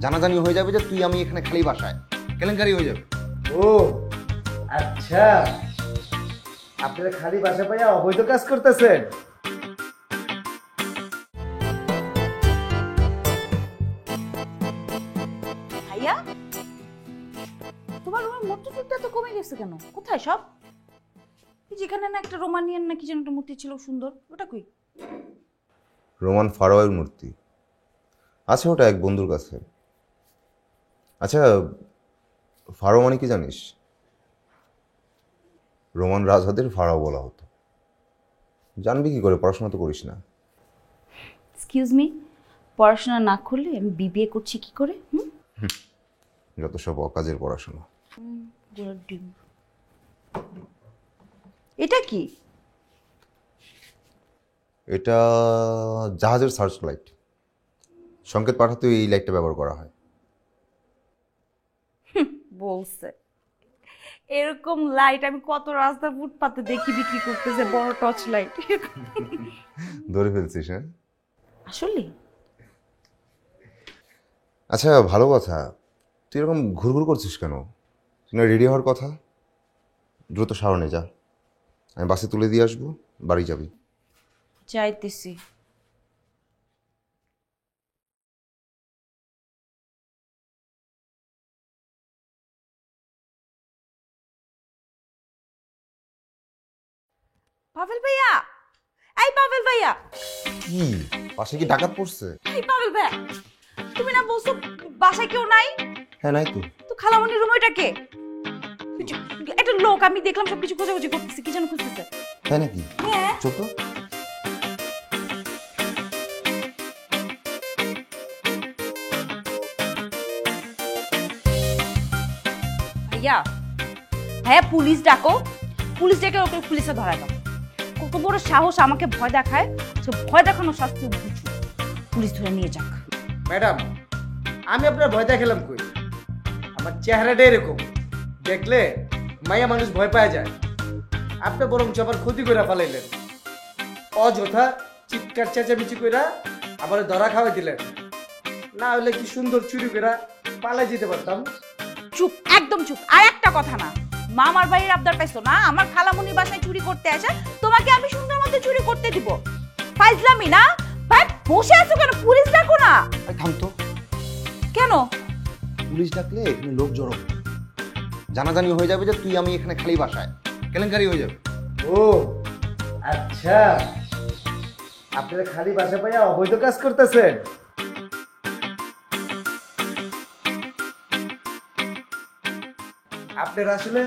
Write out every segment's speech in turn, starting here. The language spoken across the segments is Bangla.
জানাজানি হয়ে যাবে যে তুই আমি এখানে খালি বাসায়, কেলেঙ্কারি হয়ে যাবে। ও আচ্ছা, আপনারা খালি বাসা পাইয়া অবৈধ কাজ করতেছেন? ভাইয়া, তোমার রুমের মূর্তিটা তো কমে গেছে কেন? কোথায় সব? যেখানে না একটা রোমানিয়ান না কি যেন একটা মূর্তি ছিল সুন্দর, ওটা কই? রোমান ফারাওয়ের মূর্তি আছে, ওটা এক বন্ধুর কাছে। আচ্ছা, ফারাও মানে কি জানিস? রোমান রাজাদের ফারাও বলা হতো। জানবি কি করে? পড়াশোনা তো করিস না। এক্সকিউজ মি, পড়াশোনা না করলে আমি বিবিএ করছি কি করে? যত সব অকাজের পড়াশোনা। এটা কি? এটা জাহাজের সার্চ লাইট। সংকেত পাঠাতে এই লাইটটা ব্যবহার করা হয়। বলছে এরকম লাইট আমি কত রাস্তা ফুটপাতে দেখি বিক্রি করতেছে, বড় টর্চ লাইট। ধরে ফেলছিস? হ্যাঁ, আসলে আচ্ছা ভালো কথা। তুই এরকম ঘুরঘুর করছিস কেন? তুই না রেডি হওয়ার কথা? দ্রুত সারণে যা, আমি বাসে তুলে দিয়ে আসবো, বাড়ি যাবি। চাইতেছি। পাভেল ভাইয়া, এই পাভেল ভাইয়া, কি পাশে কি ডাকাত পড়ছে? এই পাভেল ভাইয়া, তুমি না বলছো বাসায় কেউ নাই? হ্যাঁ, নাই তো। তো খালামণির রুম ওইটা কে? একটা লোক আমি দেখলাম সবকিছু খোঁজাখুঁজি করতেছে, কি যেন খুঁজতেছে। তাই নাকি? হ্যাঁ। চল তো। ভাইয়া, হ্যাঁ পুলিশ ডাকো, পুলিশ ডেকে ওকে পুলিশে ধরায় দাও। কত বড় সাহস আমাকে ভয় দেখায়, সে ভয় দেখানোর শাস্তি বুঝু, পুলিশ ধরে নিয়ে যাক। ম্যাডাম, আমি আপনার ভয় দেখালাম কই? আমার চেহারাটা এরকম, দেখলে মাইয়া মানুষ ভয় পাওয়া যায়। আপনি বরং আবার ক্ষতি করে ফেলাইলেন। অযথা চিৎকার চেঁচামেচি কইরা আবার ধরা খাওয়াই দিলেন। না হলে কি সুন্দর চুরি করে পালাই যেতে পারতাম। চুপ, একদম চুপ। আর একটা কথা না, মামার বাড়ির আবদার পাইছো না আমার খালামণির বাসায় চুরি করতে আসে, তোমাকে আমি সুন্দর মতো চুরি করতে দিব? ফাইজলামি না ভাই, বসে আছো কেন? পুলিশ ডাকো না। থাম তো। কেন? পুলিশ ডাকলে এখানে লোক জড়ো, জানাজানি হয়ে যাবে যে তুই আমি এখানে খালি বাসায়, কেলেঙ্কারি হয়ে যাবে। ও আচ্ছা, আপনারা খালি বাসা পাইয়া অবৈধ কাজ করতেছেন? আপনারা আসলে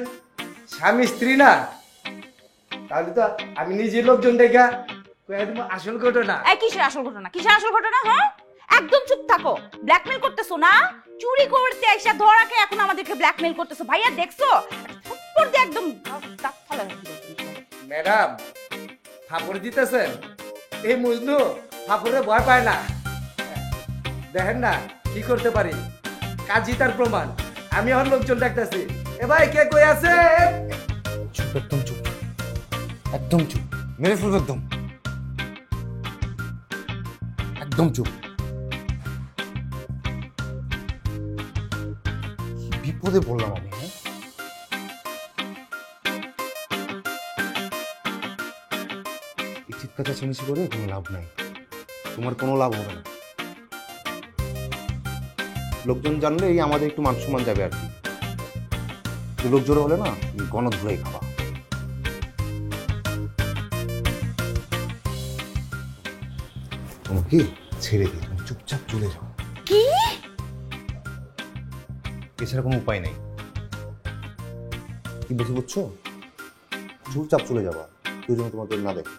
স্বামী স্ত্রী না? তাহলে তো আমি নিজের লোকজন দেখা একদম আসল ঘটনা। এই কিসের আসল ঘটনা? কিসের আসল ঘটনা? হ্যাঁ, একদম চুপ থাকো। ব্ল্যাকমেল করতেছো না? চুরি করতে এসে ধরা খেয়ে এখন আমাদেরকে ব্ল্যাকমেল করতেছো। ভাইয়া দেখছো, থাপ্পড় দিয়ে একদম দাঁত ফালা দিবে। ম্যাডাম, ফাপড় দিতেছেন? এই মজনু ফাপড়ে ভয় পায় না। দেখেন না কি করতে পারি, কাজই তার প্রমাণ। আমি এখন লোকজন ডাকতেছি। এ ভাই, কে কই আছে? চুপ, একদম চুপ, একদম চুপ, মেরে ফেলবো একদম, একদম চুপ। কি বিপদে পড়লাম আমি। হ্যাঁ, এই চিৎকার চেঁচামেচি করে কোনো লাভ নাই, তোমার কোনো লাভ হবে না। লোকজন জানলে এই আমাদের একটু মান সম্মান যাবে আর কি। লোক জোরে হলে না গণদ ঘুরাই খাওয়া। তোমাকে ছেড়ে দিই, তুমি চুপচাপ চলে যাও। কি? এছাড়া কোনো উপায় নেই। কি বেশি বুঝছো? চুপচাপ চলে যাবা, কেউ যেন তোমাকে না দেখে।